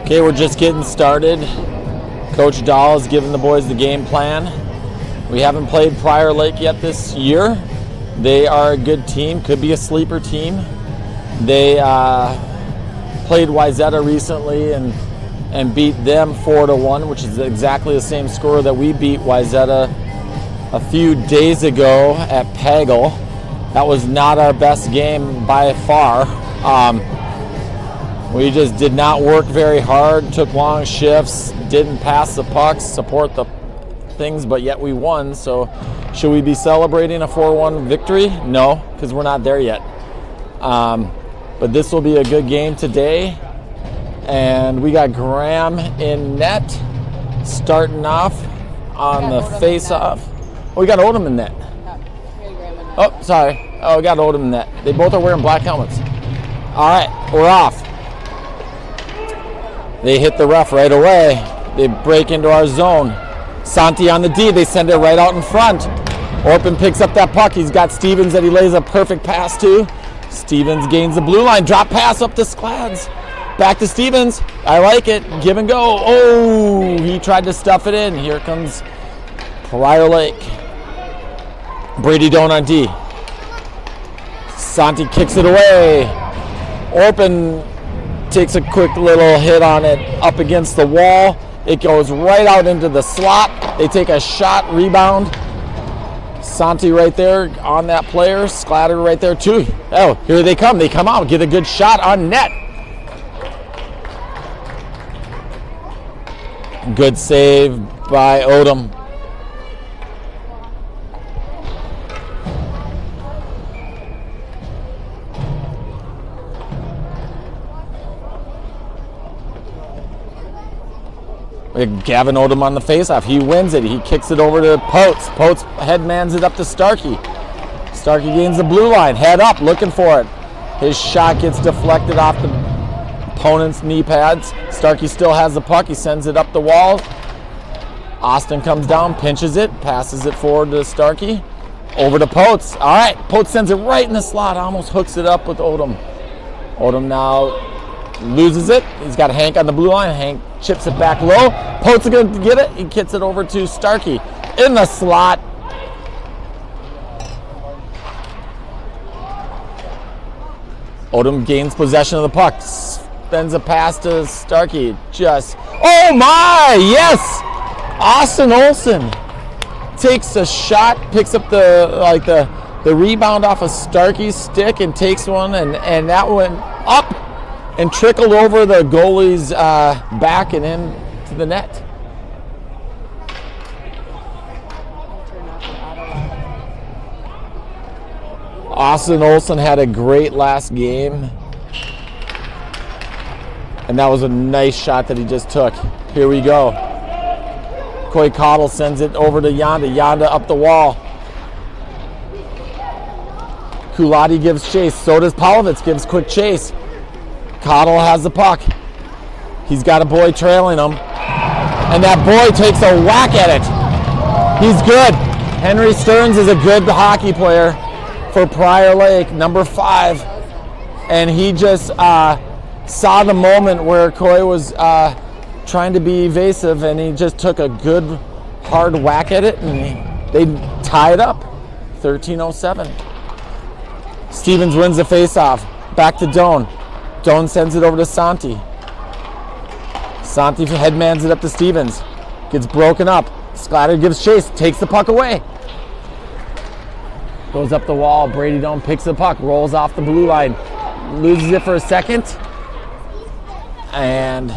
Okay, we're just getting started. Coach Dahl is giving the boys the game plan. We haven't played Prior Lake yet this year. They are a good team, could be a sleeper team. They played Wayzata recently and beat them 4-1, which is exactly the same score that we beat Wayzata a few days ago at Pagel. That was not our best game by far. We just did not work very hard, took long shifts, didn't pass the pucks, support the things, but yet we won. So should we be celebrating a 4-1 victory? No, because we're not there yet. But this will be a good game today. And we got Graham in net, starting off on the face-off. Oh, we got Odom in net. Oh, sorry. Oh, we got Odom in net. They both are wearing black helmets. All right, we're off. They hit the ref right away. They break into our zone. Santi on the D. They send it right out in front. Orpin picks up that puck. He's got Stevens that he lays a perfect pass to. Stevens gains the blue line. Drop pass up to Sklads. Back to Stevens. I like it. Give and go. Oh, he tried to stuff it in. Here comes Prior Lake. Brady Doan on D. Santi kicks it away. Orpin takes a quick little hit on it up against the wall. It goes right out into the slot. They take a shot, rebound. Santi right there on that player. Sklatter right there too. Oh, here they come. They come out, get a good shot on net. Good save by Odom. Gavin Odom on the faceoff. He wins it. He kicks it over to Potes. Potes headmans it up to Starkey. Starkey gains the blue line. Head up, looking for it. His shot gets deflected off the opponent's knee pads. Starkey still has the puck. He sends it up the wall. Austin comes down, pinches it, passes it forward to Starkey. Over to Potes. All right, Potes sends it right in the slot. Almost hooks it up with Odom. Odom now loses it. He's got Hank on the blue line. Hank chips it back low. Potes is going to get it. He kicks it over to Starkey in the slot. Odom gains possession of the puck. Spends a pass to Starkey. Oh my, yes! Austin Olson takes a shot, picks up the rebound off of Starkey's stick and takes one, and that went up and trickled over the goalie's back and into the net. Austin Olson had a great last game. And that was a nice shot that he just took. Here we go. Coy Cottle sends it over to Yonda. Yonda up the wall. Kulati gives chase. So does Palovitz, gives quick chase. Cottle has the puck. He's got a boy trailing him. And that boy takes a whack at it. He's good. Henry Stearns is a good hockey player for Prior Lake, number 5. And he just saw the moment where Coy was trying to be evasive, and he just took a good hard whack at it, and they tie it up. 13:07. Stevens wins the faceoff. Back to Doan. Doan sends it over to Santi. Santi headmans it up to Stevens. Gets broken up. Sklatter gives chase. Takes the puck away. Goes up the wall. Brady Doan picks the puck. Rolls off the blue line. Loses it for a second. And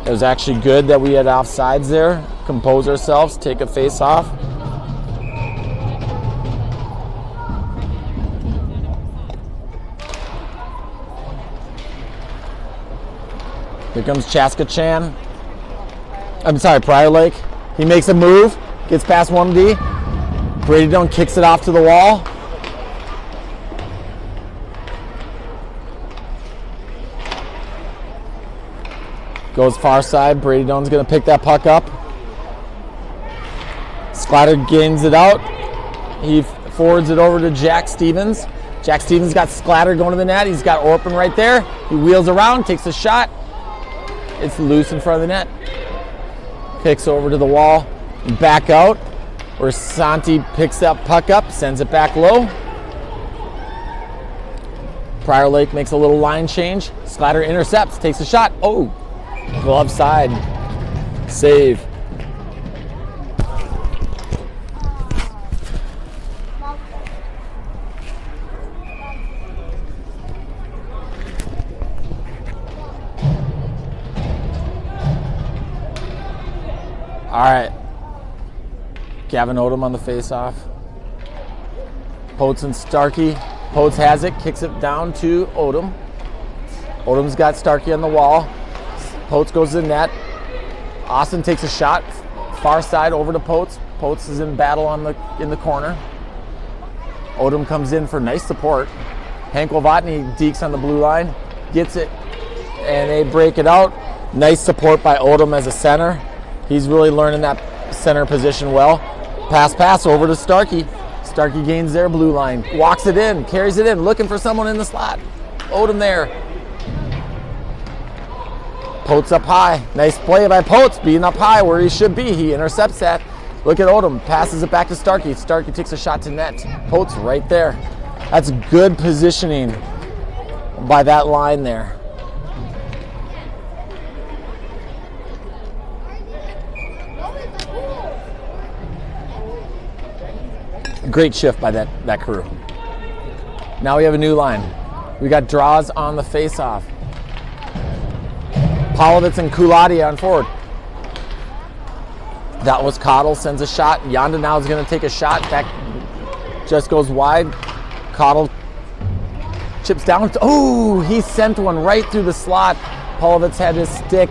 it was actually good that we had offsides there. Compose ourselves. Take a face-off. Here comes Chaska Chan. I'm sorry, Prior Lake. He makes a move, gets past 1D. Brady Doan kicks it off to the wall. Goes far side. Brady Doan's going to pick that puck up. Sklatter gains it out. He forwards it over to Jack Stevens. Jack Stevens got Sklatter going to the net. He's got Orpin right there. He wheels around, takes a shot. It's loose in front of the net. Kicks over to the wall, back out, where Santi picks that puck up, sends it back low. Prior Lake makes a little line change. Sklatter intercepts, takes a shot. Oh, glove side. Save. All right. Gavin Odom on the face-off. Potes and Starkey. Potes has it, kicks it down to Odom. Odom's got Starkey on the wall. Potes goes to the net. Austin takes a shot, far side over to Potes. Potes is in battle in the corner. Odom comes in for nice support. Hank Novotny dekes on the blue line, gets it, and they break it out. Nice support by Odom as a center. He's really learning that center position well. Pass over to Starkey. Starkey gains their blue line, walks it in, carries it in, looking for someone in the slot. Odom there. Potes up high. Nice play by Potes, being up high where he should be. He intercepts that. Look at Odom, passes it back to Starkey. Starkey takes a shot to net. Potes right there. That's good positioning by that line there. Great shift by that crew. Now we have a new line. We got draws on the face-off. Polovitz and Kulati on forward. That was Cottle, sends a shot. Yonda now is going to take a shot. That just goes wide. Cottle chips down. Oh, he sent one right through the slot. Polovitz had his stick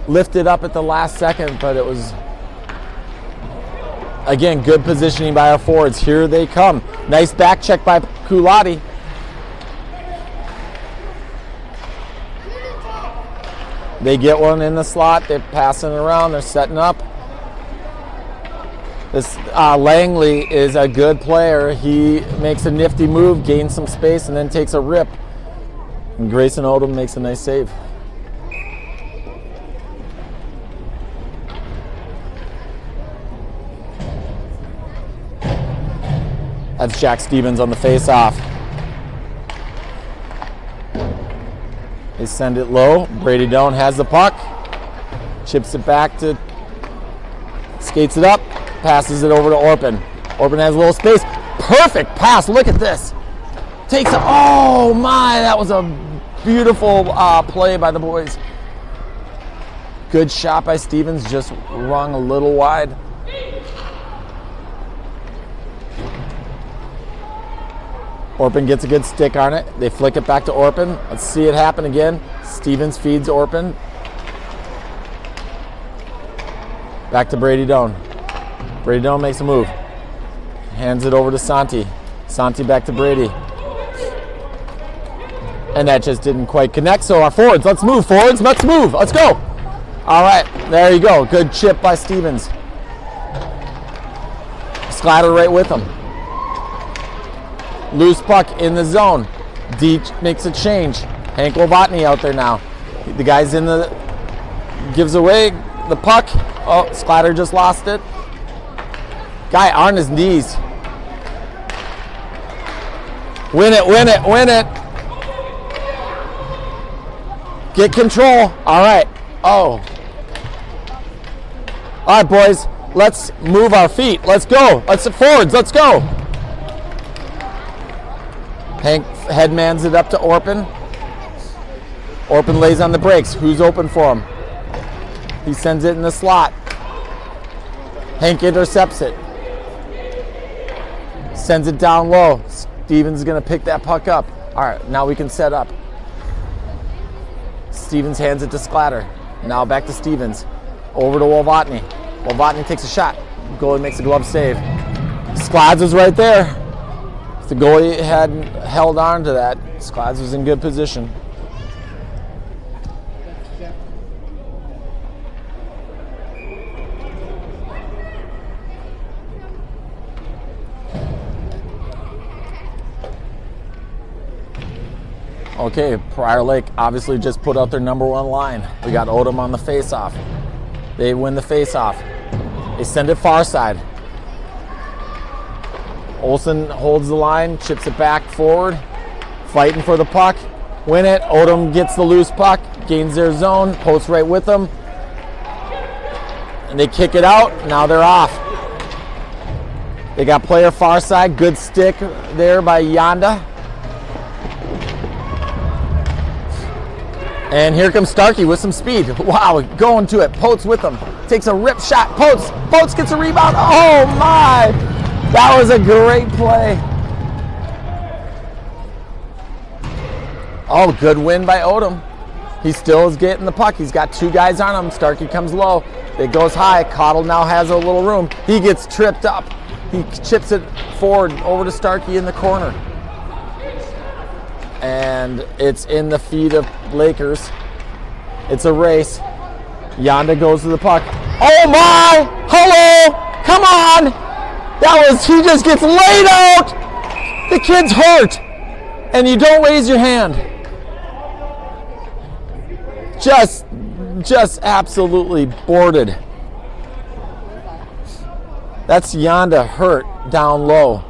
lifted up at the last second, but it was, again, good positioning by our forwards. Here they come. Nice back check by Kulati. They get one in the slot. They're passing it around. They're setting up. This Langley is a good player. He makes a nifty move, gains some space, and then takes a rip. And Grayson Odom makes a nice save. That's Jack Stevens on the face-off. They send it low. Brady Doan has the puck. Chips it back to, skates it up, passes it over to Orpin. Orpin has a little space. Perfect pass. Look at this. Takes it. Oh my, that was a beautiful play by the boys. Good shot by Stevens, just rung a little wide. Orpin gets a good stick on it. They flick it back to Orpin. Let's see it happen again. Stevens feeds Orpin. Back to Brady Doan. Brady Doan makes a move. Hands it over to Santi. Santi back to Brady. And that just didn't quite connect. So our forwards, let's move. Forwards, let's move. Let's go. All right, there you go. Good chip by Stevens. Sklatter right with him. Loose puck in the zone. Deech makes a change. Hank Novotny out there now. The guy's in the, gives away the puck. Oh, Sklatter just lost it. Guy on his knees. Win it, win it, win it. Get control. All right. Oh. All right, boys. Let's move our feet. Let's go. Let's forwards. Let's go. Hank headmans it up to Orpin. Orpin lays on the brakes. Who's open for him? He sends it in the slot. Hank intercepts it. Sends it down low. Stevens is going to pick that puck up. All right, now we can set up. Stevens hands it to Sklatter. Now back to Stevens. Over to Novotny. Novotny takes a shot. Goalie makes a glove save. Sklads is right there. If the goalie hadn't held on to that, Sklads was in good position. Okay, Prior Lake obviously just put out their #1 line. We got Odom on the face-off. They win the face-off. They send it far side. Olsen holds the line, chips it back forward, fighting for the puck. Win it. Odom gets the loose puck, gains their zone, posts right with them. And they kick it out. Now they're off. They got player far side. Good stick there by Yanda. And here comes Starkey with some speed. Wow, going to it. Potes with him. Takes a rip shot. Potes gets a rebound. Oh my! That was a great play. Oh, good win by Odom. He still is getting the puck. He's got 2 guys on him. Starkey comes low. It goes high. Cottle now has a little room. He gets tripped up. He chips it forward over to Starkey in the corner. And it's in the feet of Lakers. It's a race. Yanda goes to the puck. Oh my! Hello! Come on! He just gets laid out! The kid's hurt! And you don't raise your hand. Just absolutely boarded. That's Yanda hurt down low.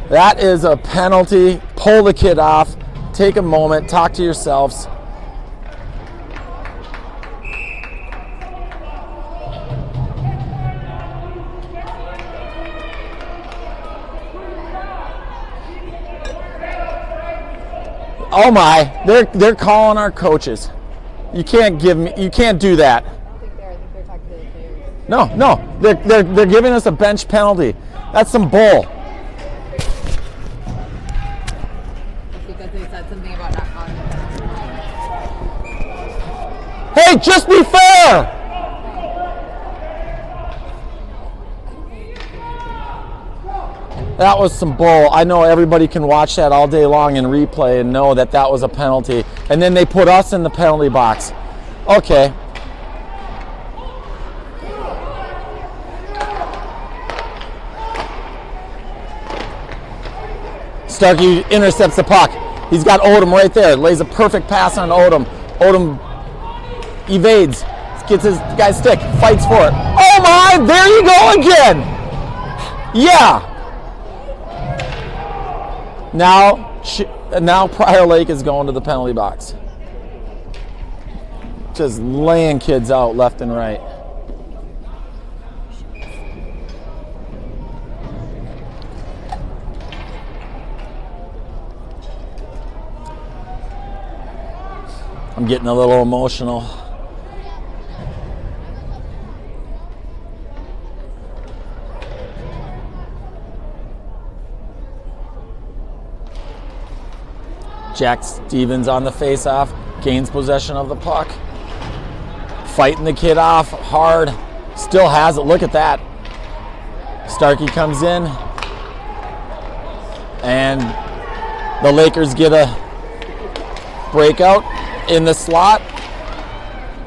That is a penalty. Pull the kid off. Take a moment. Talk to yourselves. Oh my! They're calling our coaches. You can't do that. I think they're talking to the players. No. They're giving us a bench penalty. That's some bull. Because they said something about not calling the penalty. Hey, just be fair! That was some bull. I know everybody can watch that all day long in replay and know that was a penalty. And then they put us in the penalty box. Okay. Starkey intercepts the puck. He's got Odom right there. Lays a perfect pass on Odom. Odom evades. Gets his guy's stick. Fights for it. Oh my! There you go again! Yeah! Now Prior Lake is going to the penalty box. Just laying kids out left and right. I'm getting a little emotional. Jack Stevens on the face-off, gains possession of the puck. Fighting the kid off hard. Still has it. Look at that. Starkey comes in. And the Lakers get a breakout in the slot.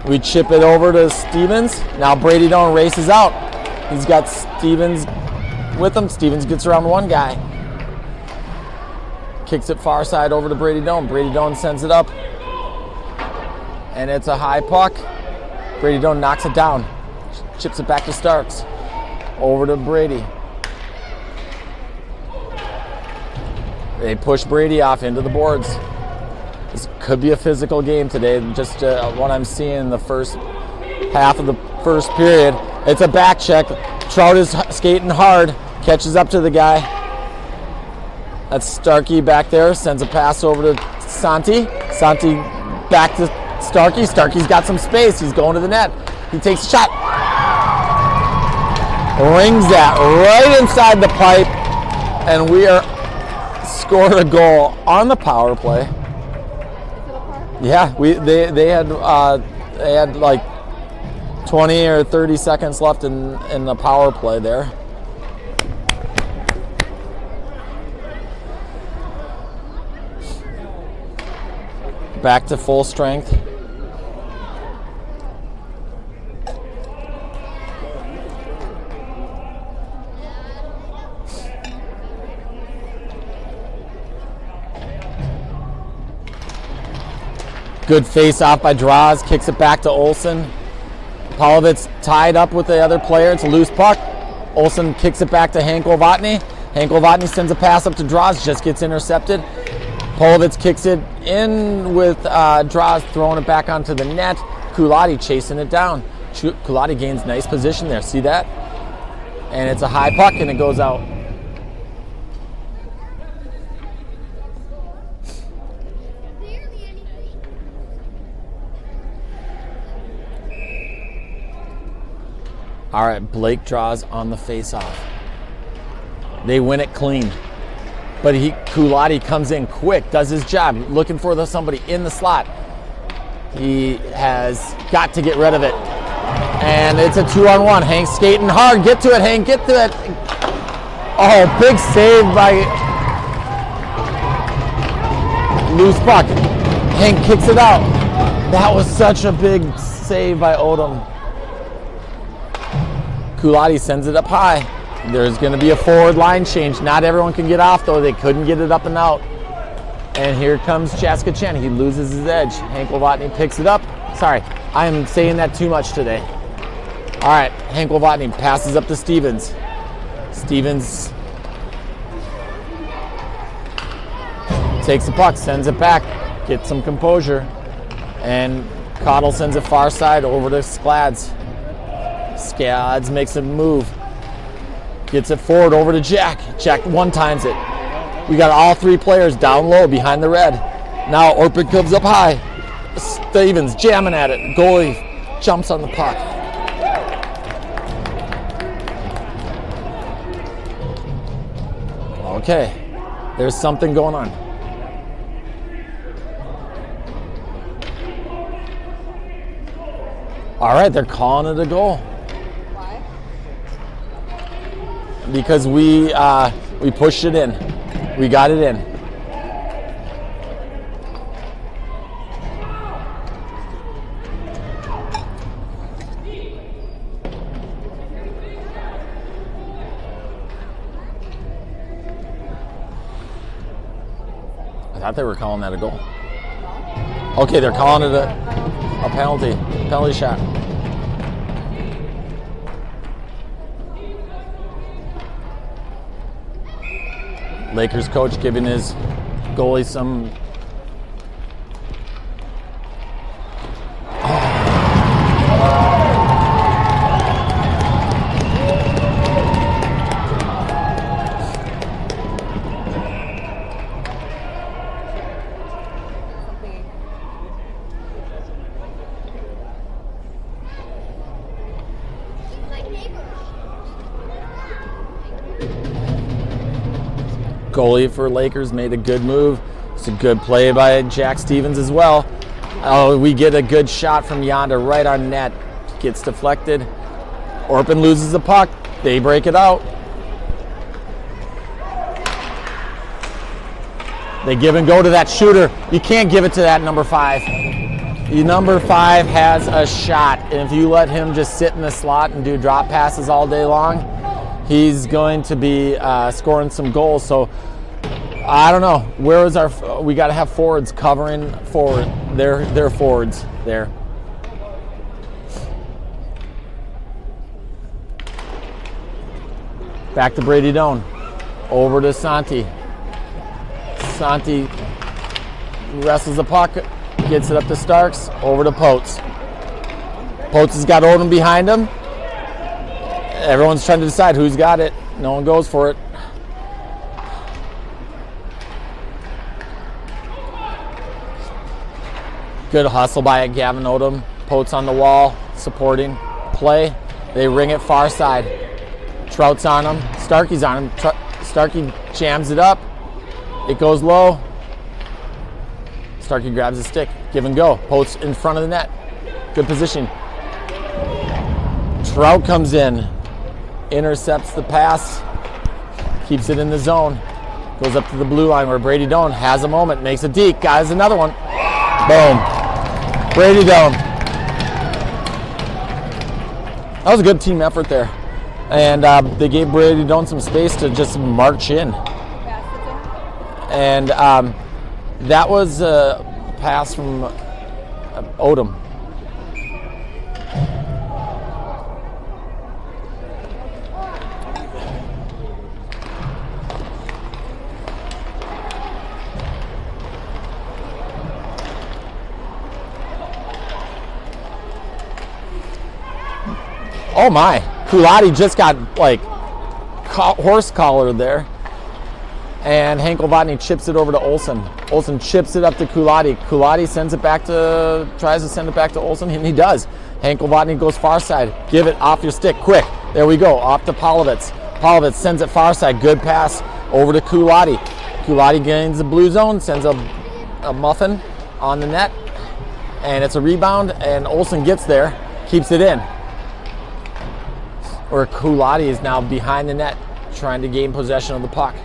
We chip it over to Stevens. Now Brady Doan races out. He's got Stevens with him. Stevens gets around one guy. Kicks it far side over to Brady Doan. Brady Doan sends it up. And it's a high puck. Brady Doan knocks it down. Chips it back to Starks. Over to Brady. They push Brady off into the boards. This could be a physical game today. Just what I'm seeing in the first half of the first period. It's a back check. Trout is skating hard. Catches up to the guy. That's Starkey back there. Sends a pass over to Santi. Santi back to Starkey. Starkey's got some space. He's going to the net. He takes a shot. Rings that right inside the pipe. And we are scored a goal on the power play. Yeah, they had like 20 or 30 seconds left in the power play there. Back to full strength. Good face off by Draws, kicks it back to Olsen. Palovitz tied up with the other player. It's a loose puck. Olsen kicks it back to Hankel-Vatny. Hankel-Vatny sends a pass up to Draws, just gets intercepted. Palovitz kicks it in with Draws throwing it back onto the net. Kulati chasing it down. Kulati gains nice position there. See that? And it's a high puck and it goes out. All right, Blake Draws on the face-off. They win it clean. But Kulati comes in quick, does his job, looking for somebody in the slot. He has got to get rid of it. And it's a 2-on-1. Hank's skating hard. Get to it, Hank, get to it. Oh, big save by loose puck. Hank kicks it out. That was such a big save by Odom. Kulati sends it up high. There's going to be a forward line change. Not everyone can get off, though. They couldn't get it up and out. And here comes Chaska Chen. He loses his edge. Hankel-Vatny picks it up. Sorry, I am saying that too much today. All right, Hankel-Vatny passes up to Stevens. Stevens takes the puck, sends it back, gets some composure. And Cottle sends it far side over to Sklads. Sklads makes a move. Gets it forward over to Jack. Jack one-times it. We got all three players down low behind the red. Now Orpik comes up high. Stevens jamming at it. Goalie jumps on the puck. Okay, there's something going on. All right, they're calling it a goal. Why? Because we pushed it in. We got it in. I thought they were calling that a goal. Okay, they're calling it a penalty shot. Lakers coach giving his goalie some. Goalie for Lakers made a good move. It's a good play by Jack Stevens as well. Oh, we get a good shot from Yonda right on net. Gets deflected. Orpin loses the puck. They break it out. They give and go to that shooter. You can't give it to that number 5. The number 5 has a shot. And if you let him just sit in the slot and do drop passes all day long, he's going to be scoring some goals. So I don't know. Where is our? We got to have forwards covering forward. They're forwards there. Back to Brady Doan. Over to Santi. Santi wrestles the puck, gets it up to Starks. Over to Potes. Potes has got Odom behind him. Everyone's trying to decide who's got it. No one goes for it. Good hustle by Gavin Odom. Potes on the wall, supporting play. They ring it far side. Trout's on him. Starkey's on him. Starkey jams it up. It goes low. Starkey grabs the stick. Give and go. Potes in front of the net. Good position. Trout comes in. Intercepts the pass, keeps it in the zone, goes up to the blue line where Brady Doan has a moment, makes a deke, guys, another one. Boom. Brady Doan. That was a good team effort there. And they gave Brady Doan some space to just march in. And that was a pass from Odom. Oh my, Kulati just got like horse collared there. And Hankel-Vatny chips it over to Olsen. Olsen chips it up to Kulati. Kulati tries to send it back to Olsen, and he does. Hankel-Vatny goes far side. Give it off your stick, quick. There we go, off to Polovitz. Polovitz sends it far side, good pass over to Kulati. Kulati gains the blue zone, sends a muffin on the net, and it's a rebound, and Olsen gets there, keeps it in. Where Kulati is now behind the net, trying to gain possession of the puck.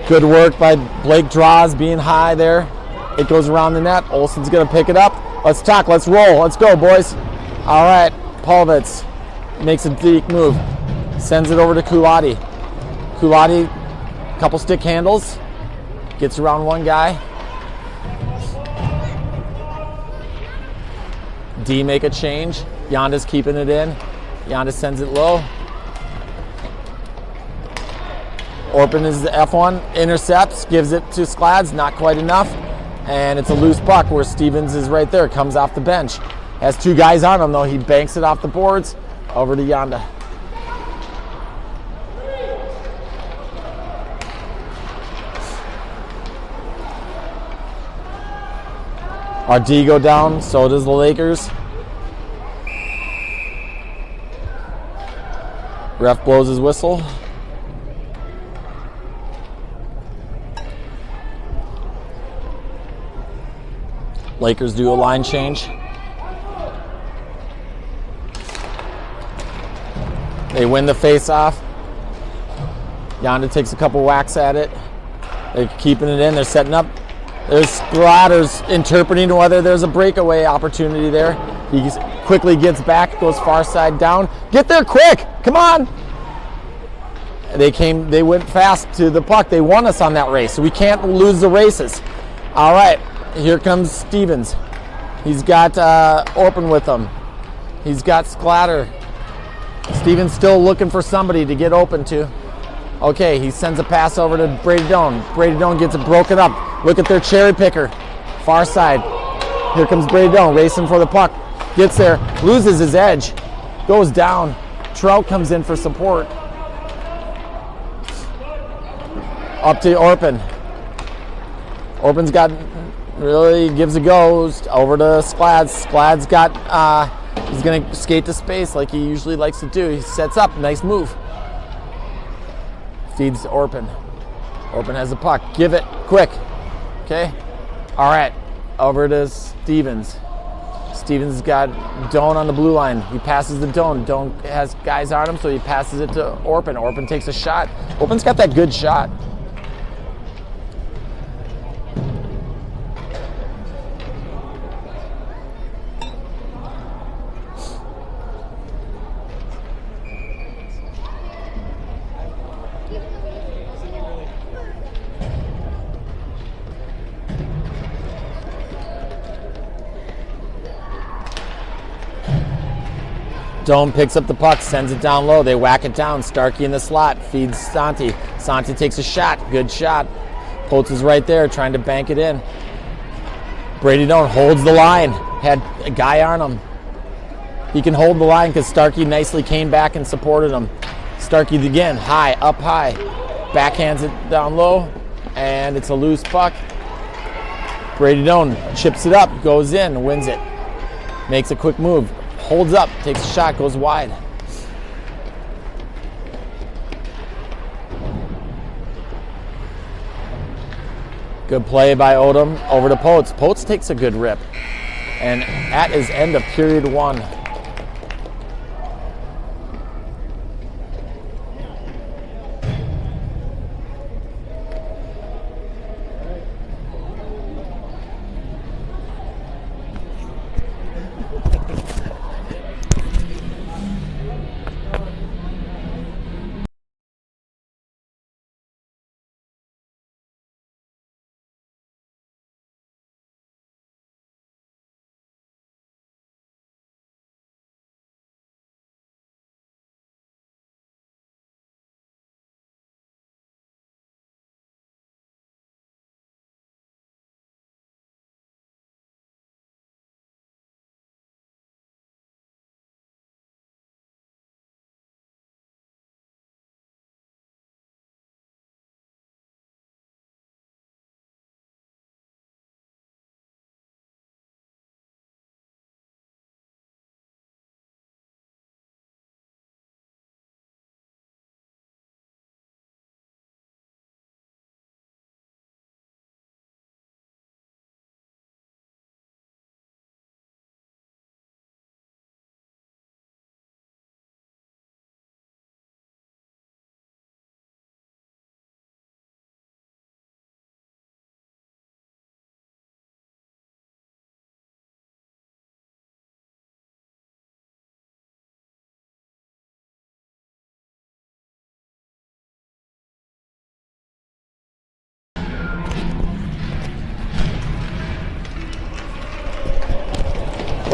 Good work by Blake Draws being high there. It goes around the net. Olsen's going to pick it up. Let's talk. Let's roll. Let's go, boys. All right. Polovitz makes a deep move. Sends it over to Kulati. Kulati, couple stick handles. Gets around one guy. D make a change. Yanda's keeping it in. Yanda sends it low. Orpin is the F1, intercepts, gives it to Sklads, not quite enough. And it's a loose puck where Stevens is right there, comes off the bench. Has two guys on him though, he banks it off the boards, over to Yanda. Our D go down, so does the Lakers. Ref blows his whistle. Lakers do a line change. They win the face-off. Yanda takes a couple whacks at it. They're keeping it in. They're setting up. There's Splatters interpreting whether there's a breakaway opportunity there. He quickly gets back, goes far side down. Get there quick! Come on! They went fast to the puck. They won us on that race, so we can't lose the races. All right. Here comes Stevens. He's got Orpin with him. He's got Sklatter. Stevens still looking for somebody to get open to. Okay, he sends a pass over to Brady Doan. Brady Doan gets it broken up. Look at their cherry picker. Far side. Here comes Brady Doan racing for the puck. Gets there, loses his edge, goes down. Trout comes in for support. Up to Orpin. Orpin's got really gives a go over to Sklads. Sklads got he's gonna skate to space like he usually likes to do. He sets up, nice move. Feeds to Orpin. Orpin has the puck. Give it quick. Okay. All right. Over to Stevens. Stevens got Doan on the blue line. He passes the Doan. Doan has guys on him, so he passes it to Orpin. Orpin takes a shot. Orpin's got that good shot. Doan picks up the puck, sends it down low. They whack it down. Starkey in the slot, feeds Santi. Santi takes a shot, good shot. Poltz is right there trying to bank it in. Brady Doan holds the line, had a guy on him. He can hold the line because Starkey nicely came back and supported him. Starkey again, high, up high. Backhands it down low, and it's a loose puck. Brady Doan chips it up, goes in, wins it. Makes a quick move. Holds up, takes a shot, goes wide. Good play by Odom over to Poltz. Poltz takes a good rip. And at his end of period 1.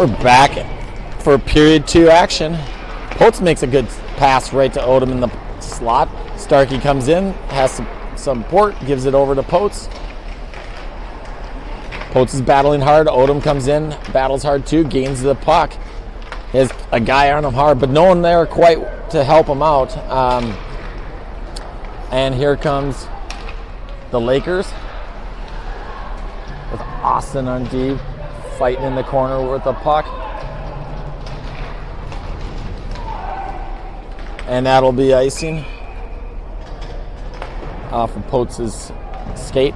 We're back for period 2 action. Potes makes a good pass right to Odom in the slot. Starkey comes in, has some support, gives it over to Potes. Potes is battling hard. Odom comes in, battles hard too, gains the puck. He has a guy on him hard, but no one there quite to help him out. And here comes the Lakers with Austin on D, fighting in the corner with the puck. And that'll be icing off of Potes' skate.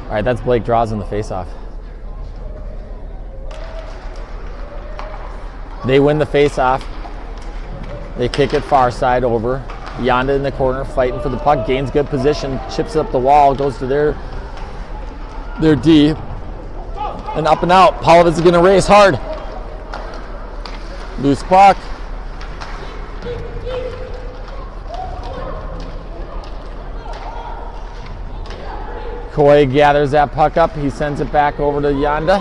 All right, that's Blake Draws in the faceoff. They win the faceoff. They kick it far side over. Yonda in the corner, fighting for the puck, gains good position, chips up the wall, goes to their D, and up and out. Polovitz is going to race hard. Loose puck. Coy gathers that puck up. He sends it back over to Yonda.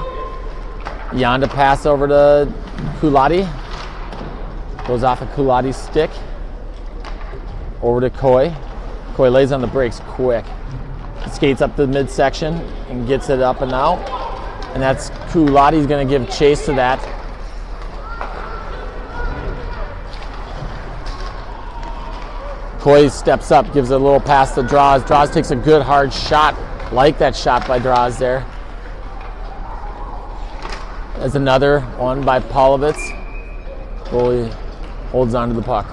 Yonda pass over to Kulati. Goes off of Kulati's stick. Over to Coy. Coy lays on the brakes quick. Skates up the midsection and gets it up and out. And that's Kulati's going to give chase to that. Coy steps up, gives a little pass to Draws. Draws takes a good hard shot. Like that shot by Draws there. There's another one by Polovitz. Goalie holds on to the puck.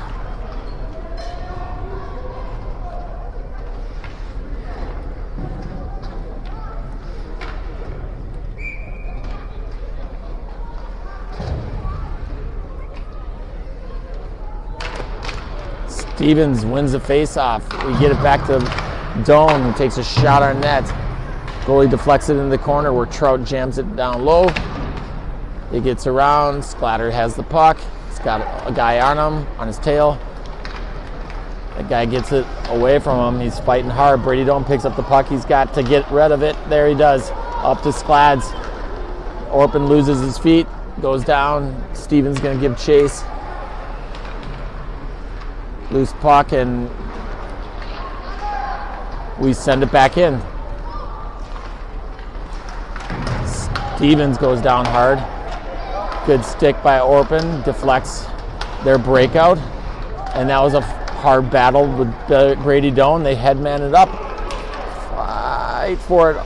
Stevens wins the faceoff. We get it back to Doan, who takes a shot on net. Goalie deflects it in the corner where Trout jams it down low. It gets around. Splatter has the puck. He's got a guy on him, on his tail. That guy gets it away from him. He's fighting hard. Brady Doan picks up the puck. He's got to get rid of it. There he does. Up to Sklads. Orpin loses his feet, goes down. Stevens going to give chase. Loose puck, and we send it back in. Stevens goes down hard. Good stick by Orpin, deflects their breakout. And that was a hard battle with Brady Doan. They headman it up. Fight for it.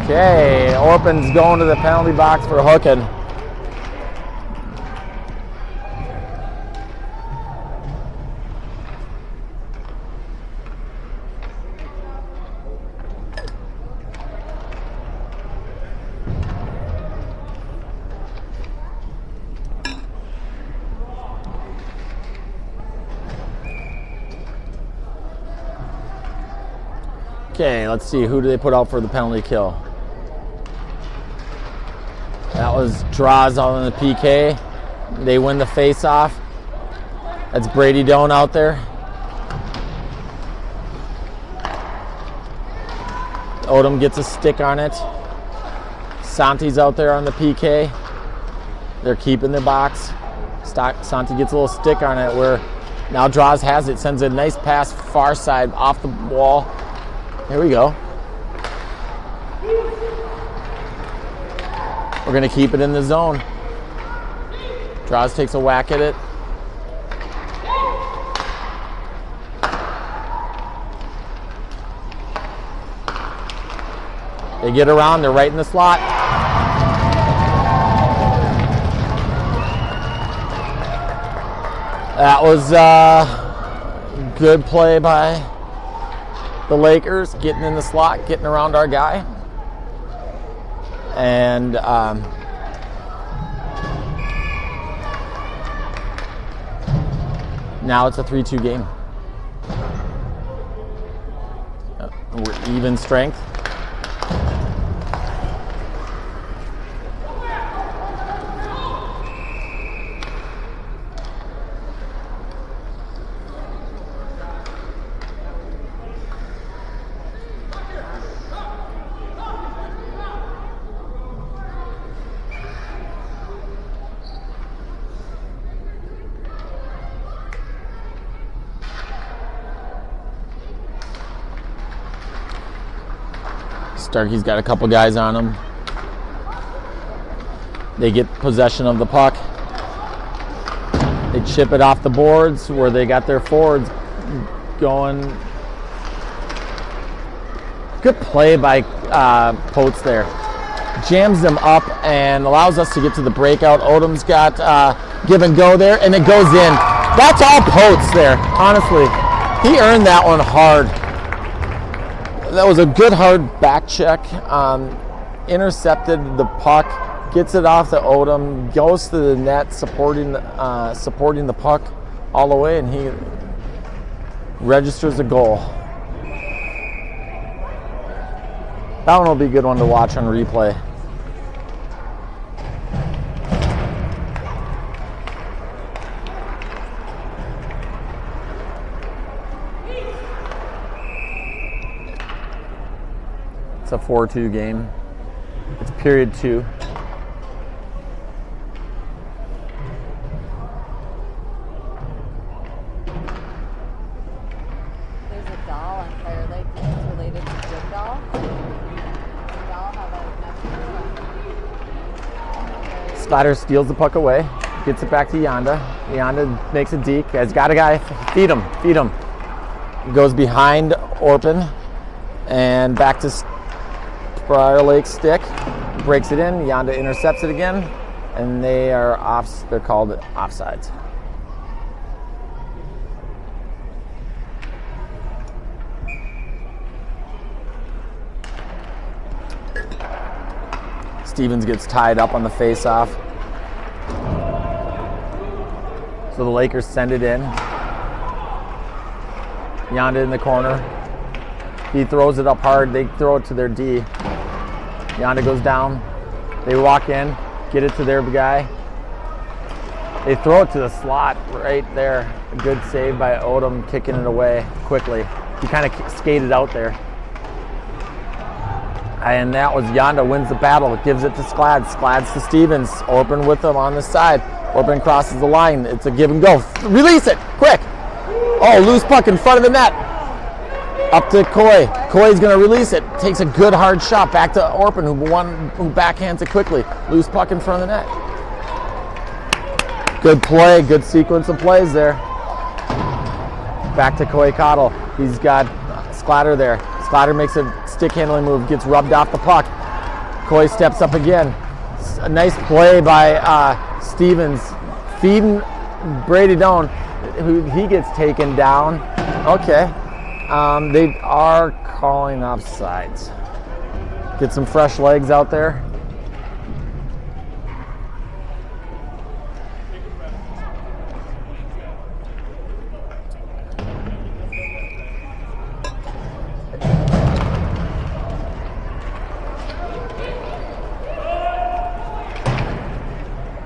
Okay. Orpin's going to the penalty box for hooking. Okay, let's see, who do they put out for the penalty kill? That was Draws on the PK. They win the face-off. That's Brady Doan out there. Odom gets a stick on it. Santi's out there on the PK. They're keeping their box. Santi gets a little stick on it where now Draws has it, sends a nice pass far side off the wall. Here we go. We're going to keep it in the zone. Draws takes a whack at it. They get around, they're right in the slot. That was good play by the Lakers, getting in the slot, getting around our guy. And now it's a 3-2 game. We're even strength. Starkey's got a couple guys on him. They get possession of the puck. They chip it off the boards where they got their forwards going. Good play by Potes there. Jams them up and allows us to get to the breakout. Odom's got give and go there, and it goes in. That's all Potes there, honestly. He earned that one hard. That was a good hard back check. Intercepted the puck, gets it off the Odom, goes to the net, supporting the puck all the way, and he registers a goal. That one will be a good one to watch on replay. It's a 4-2 game. It's period 2. There's a doll on Fire Lake that's related to Jim Doll. Jim Doll have a nephew. Slatter steals the puck away, gets it back to Yonda. Yonda makes a deke. Has got a guy. Feed him. Goes behind Orpin and back to Fire Lake stick. Breaks it in. Yonda intercepts it again, and they are off. They're called offsides. Stevens gets tied up on the face-off. So the Lakers send it in. Yonda in the corner. He throws it up hard. They throw it to their D. Yonda goes down. They walk in, get it to their guy. They throw it to the slot right there. A good save by Odom, kicking it away quickly. He kind of skated out there. And that was Yonda wins the battle. Gives it to Sklads. Sklads to Stevens. Orpin with him on the side. Orpin crosses the line. It's a give and go. Release it, quick. Oh, loose puck in front of the net. Up to Coy. Coy's going to release it. Takes a good hard shot back to Orpin, who backhands it quickly. Loose puck in front of the net. Good play. Good sequence of plays there. Back to Coy Cottle. He's got Sklatter there. Sklatter makes a stick handling move. Gets rubbed off the puck. Coy steps up again. A nice play by Stevens. Feeding Brady Doan. He gets taken down. Okay. They are calling offsides. Get some fresh legs out there.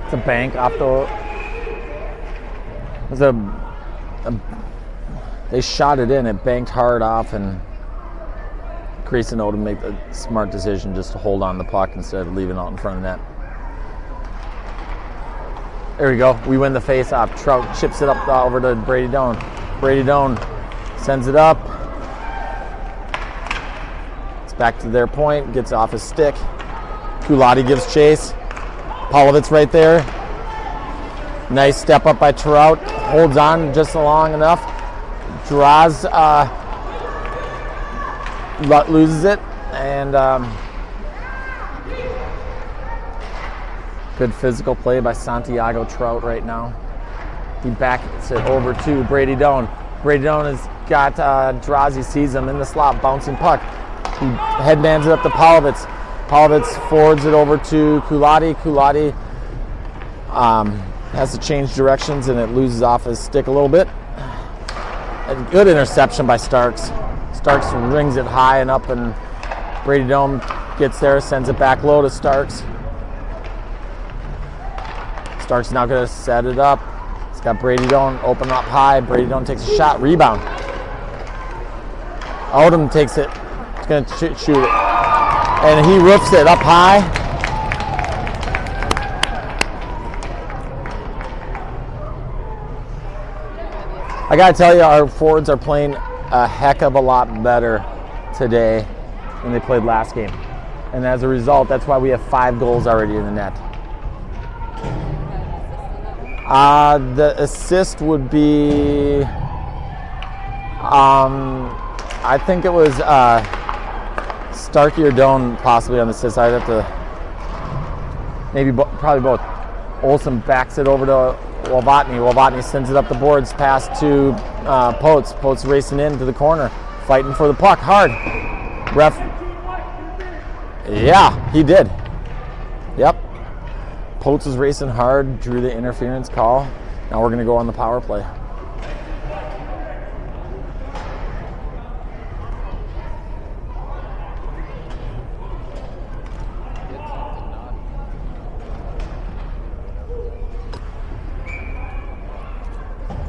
It's a bank off the... There's a they shot it in, it banked hard off, and Grayson Odom made the smart decision just to hold on the puck instead of leaving it out in front of the net. There we go. We win the face-off. Trout chips it up over to Brady Doan. Brady Doan sends it up. It's back to their point. Gets off his stick. Kulati gives chase. Polovitz right there. Nice step up by Trout. Holds on just long enough. Draws, loses it, and good physical play by Santiago Trout right now. He backs it over to Brady Doan. Brady Doan has got Draws. He sees him in the slot, bouncing puck. He headbands it up to Polovitz. Polovitz forwards it over to Kulati. Kulati has to change directions, and it loses off his stick a little bit. A good interception by Starks. Starks rings it high and up, and Brady Doan gets there, sends it back low to Starks. Starks now going to set it up. He's got Brady Doan open up high. Brady Doan takes a shot, rebound. Odom takes it. He's going to shoot it. And he roofs it up high. I gotta tell you, our forwards are playing a heck of a lot better today. than they played last game. And as a result, that's why we have 5 goals already in the net. The assist would be, I think it was Starkey or Doan possibly on the assist. I'd have to, maybe probably both. Olsen backs it over to Wolvatny. Wolvatny sends it up the boards, pass to Potes. Potes racing into the corner, fighting for the puck hard. Ref, yeah, he did. Yep. Potes is racing hard, drew the interference call. Now we're going to go on the power play.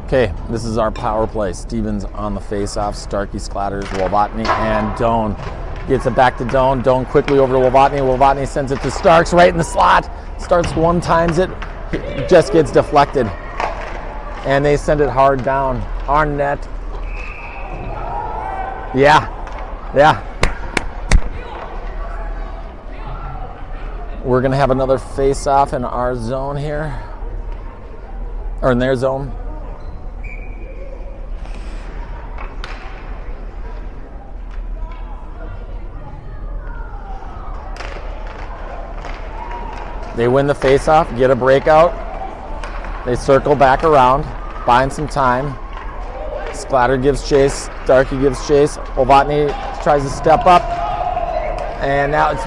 Okay, this is our power play. Stevens on the face-off. Starkey splatters Wolvatny, and Doan gets it back to Doan. Doan quickly over to Wolvatny. Wolvatny sends it to Starks right in the slot. Starks one-times it. It just gets deflected. And they send it hard down. Our net. Yeah. We're going to have another face-off in our zone here. Or in their zone. They win the face-off, get a breakout. They circle back around, buying some time. Splatter gives chase, Starkey gives chase. Wolvatny tries to step up. And now it's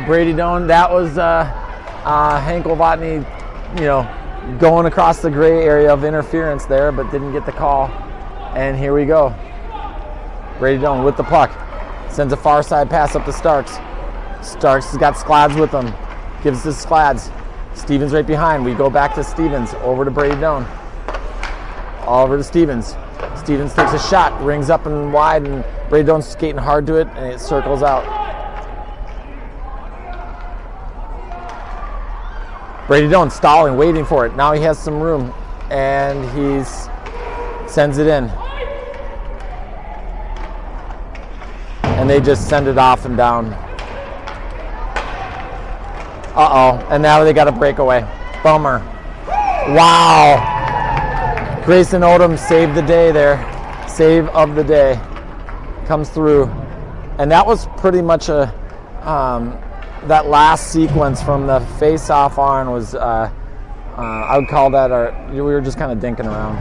Brady Doan. That was Hank Wolvatny, going across the gray area of interference there, but didn't get the call. And here we go. Brady Doan with the puck. Sends a far side pass up to Starks. Starks has got Sklads with him. Gives to Sklads. Stevens right behind. We go back to Stevens. Over to Brady Doan. Over to Stevens. Stevens takes a shot. Rings up and wide, and Brady Doan's skating hard to it, and it circles out. Brady Doan stalling, waiting for it. Now he has some room, and he's sends it in. And they just send it off and down. And now they got a breakaway. Bummer. Wow. Grayson Odom saved the day there. Save of the day. Comes through. And that was pretty much that last sequence from the face-off on was, I would call that we were just kind of dinking around.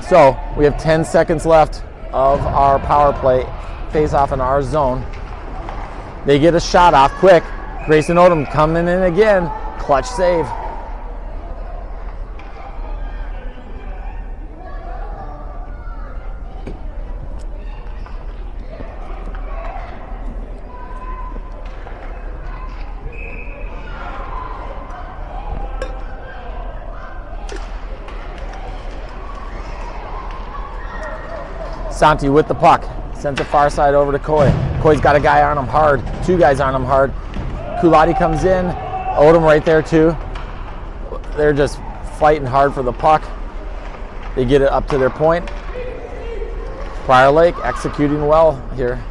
So we have 10 seconds left of our power play. Face-off in our zone. They get a shot off quick. Grayson Odom coming in again. Clutch save. Santi with the puck. Sends it far side over to Coy. Coy's got a guy on him hard. 2 guys on him hard. Kulati comes in. Odom right there too. They're just fighting hard for the puck. They get it up to their point. Prior Lake executing well here.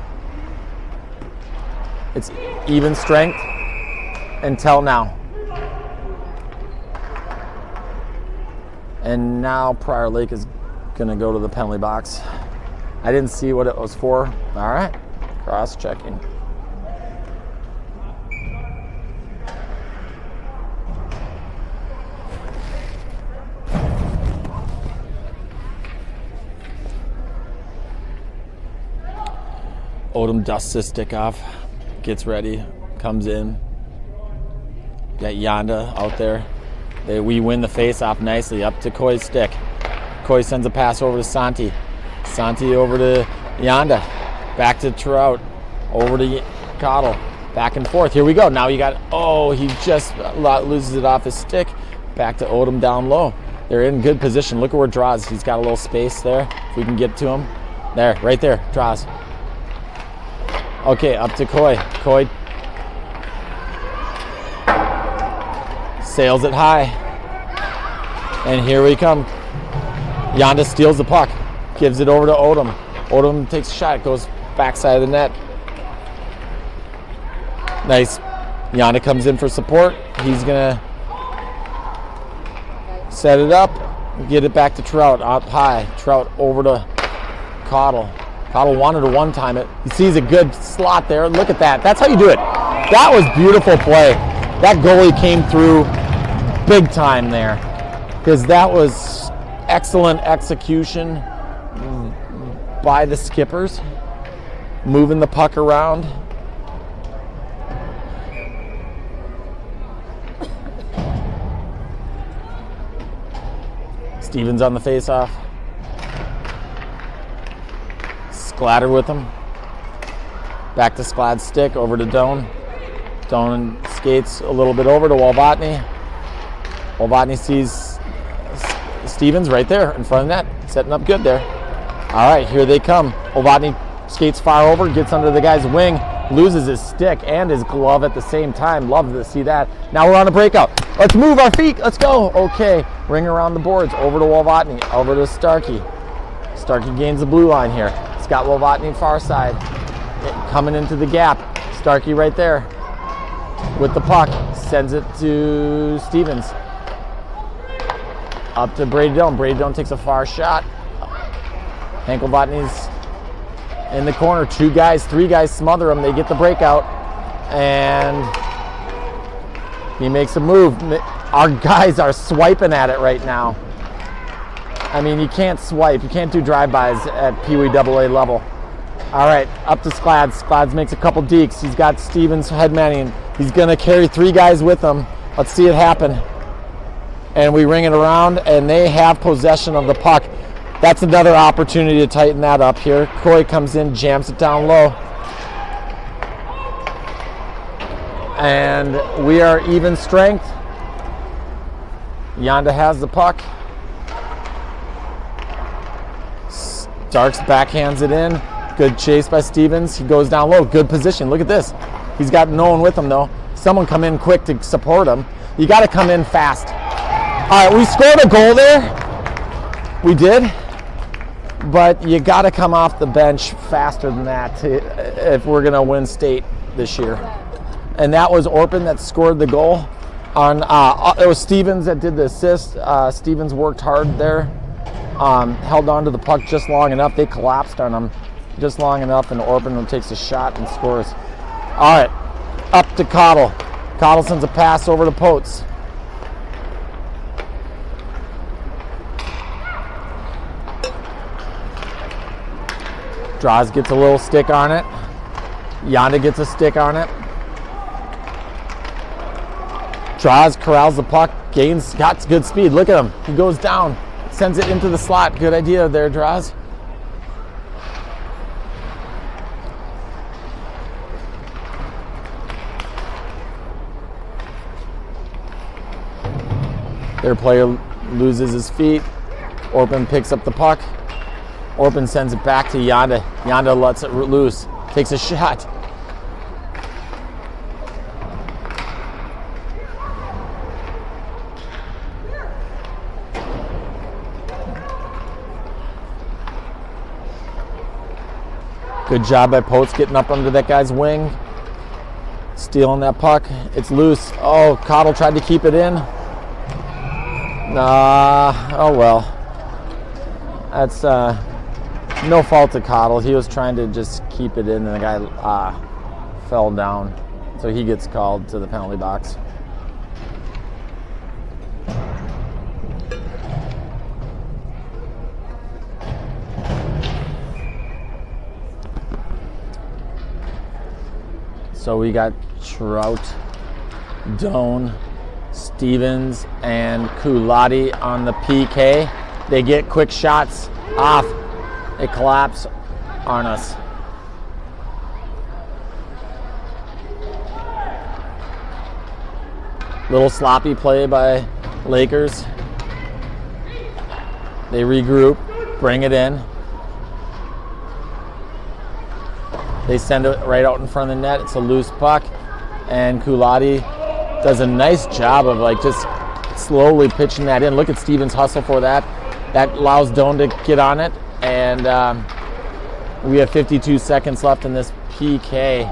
It's even strength until now. And now Prior Lake is going to go to the penalty box. I didn't see what it was for. All right, cross-checking. Odom dusts his stick off, gets ready, comes in. Got Yanda out there. We win the face-off nicely, up to Coy's stick. Coy sends a pass over to Santi. Santi over to Yanda. Back to Trout. Over to Cottle. Back and forth. Here we go. Now he just loses it off his stick. Back to Odom down low. They're in good position. Look at where Draws. He's got a little space there. If we can get to him. There, right there. Draws. Okay, up to Coy. Coy sails it high. And here we come. Yanda steals the puck. Gives it over to Odom. Odom takes a shot. It goes backside of the net. Nice. Yanda comes in for support. He's going to set it up. Get it back to Trout. Up high. Trout over to Cottle. Cottle wanted to one-time it. He sees a good slot there. Look at that. That's how you do it. That was beautiful play. That goalie came through big time there, because that was excellent execution by the skippers, moving the puck around. Stevens on the face-off. Sklatter with him. Back to Sklad's stick, over to Doan. Doan skates a little bit over to Walbotny. Walbotny sees Stevens right there in front of the net, setting up good there. All right, here they come. Walbotny skates far over, gets under the guy's wing, loses his stick and his glove at the same time. Love to see that. Now we're on a breakout. Let's move our feet. Let's go. Okay, ring around the boards. Over to Walbotny, over to Starkey. Starkey gains the blue line here. Scott Walbotny far side. Coming into the gap. Starkey right there with the puck. Sends it to Stevens. Up to Brady Doan. Brady Doan takes a far shot. Hank Walbotny's in the corner. 2 guys, 3 guys smother him. They get the breakout. And he makes a move. Our guys are swiping at it right now. I mean, you can't swipe. You can't do drive-bys at PWAA level. All right, up to Sklads. Sklads makes a couple dekes. He's got Stevens headmanning. He's going to carry 3 guys with him. Let's see it happen. And we ring it around, and they have possession of the puck. That's another opportunity to tighten that up here. Coy comes in, jams it down low. And we are even strength. Yanda has the puck. Starks backhands it in. Good chase by Stevens. He goes down low. Good position. Look at this. He's got no one with him, though. Someone come in quick to support him. You got to come in fast. All right, we scored a goal there. We did. But you got to come off the bench faster than that if we're going to win state this year. And that was Orpin that scored the goal. It was Stevens that did the assist. Stevens worked hard there. Held on to the puck just long enough. They collapsed on him just long enough, and Orpin takes a shot and scores. All right, up to Cottle. Cottle sends a pass over to Potes. Draws gets a little stick on it. Yanda gets a stick on it. Draws, corrals the puck, got good speed. Look at him. He goes down, sends it into the slot. Good idea there, Draws. Their player loses his feet. Orpin picks up the puck. Orpin sends it back to Yanda. Yanda lets it loose. Takes a shot. Good job by Potes getting up under that guy's wing. Stealing that puck. It's loose. Oh, Cottle tried to keep it in. Oh well. That's no fault of Cottle. He was trying to just keep it in, and the guy fell down. So he gets called to the penalty box. So we got Trout, Doan, Stevens, and Kulati on the PK. They get quick shots off. They collapse on us. Little sloppy play by Lakers. They regroup, bring it in. They send it right out in front of the net. It's a loose puck, and Kulati does a nice job of just slowly pitching that in. Look at Stevens' hustle for that. That allows Doan to get on it, and We have 52 seconds left in this PK.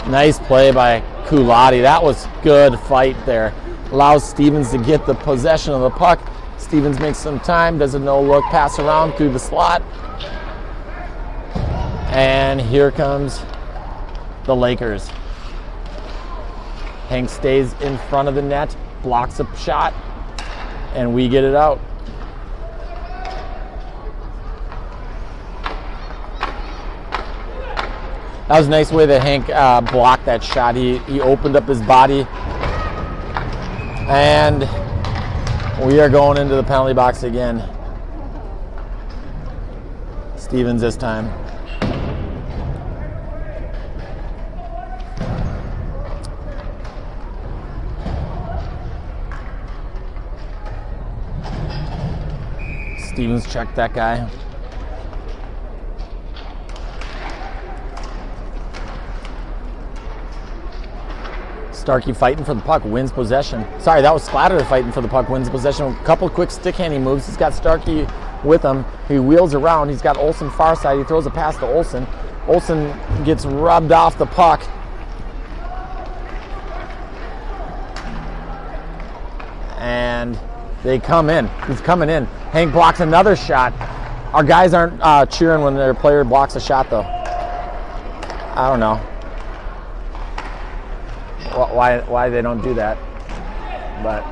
Nice play by Kulati. That was good fight there. Allows Stevens to get the possession of the puck. Stevens makes some time, does a no-look pass around through the slot. And here comes the Lakers. Hank stays in front of the net, blocks a shot, and we get it out. That was a nice way that Hank blocked that shot. He opened up his body. And we are going into the penalty box again. Stevens this time. Stevens checked that guy. Starkey fighting for the puck, wins possession. Sorry, that was Slatter fighting for the puck, wins possession. A couple quick stick-handing moves. He's got Starkey with him. He wheels around. He's got Olsen far side. He throws a pass to Olsen. Olsen gets rubbed off the puck. And they come in. He's coming in. Hank blocks another shot. Our guys aren't cheering when their player blocks a shot, though. I don't know why they don't do that, but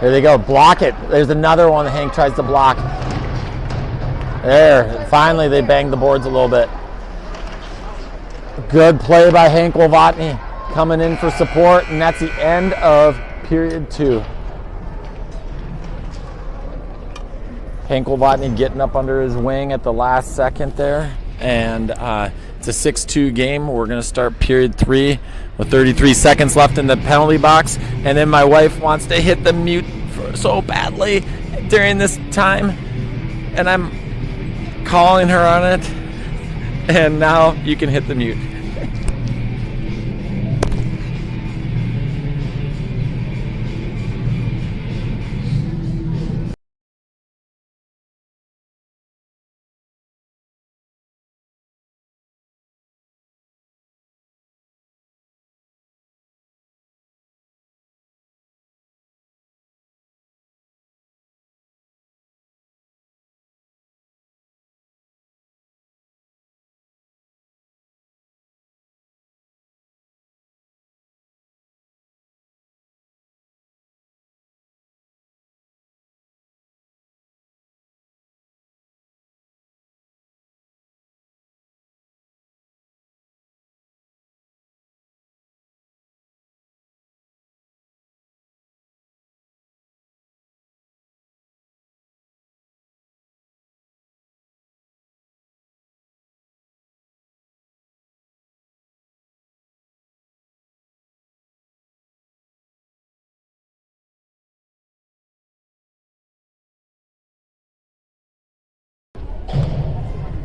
there they go, block it. There's another one that Hank tries to block. There, finally they banged the boards a little bit. Good play by Hank Novotny coming in for support, and that's the end of period 2. Hank Novotny getting up under his wing at the last second there. And it's a 6-2 game. We're going to start period 3 with 33 seconds left in the penalty box. And then my wife wants to hit the mute so badly during this time. And I'm calling her on it. And now you can hit the mute.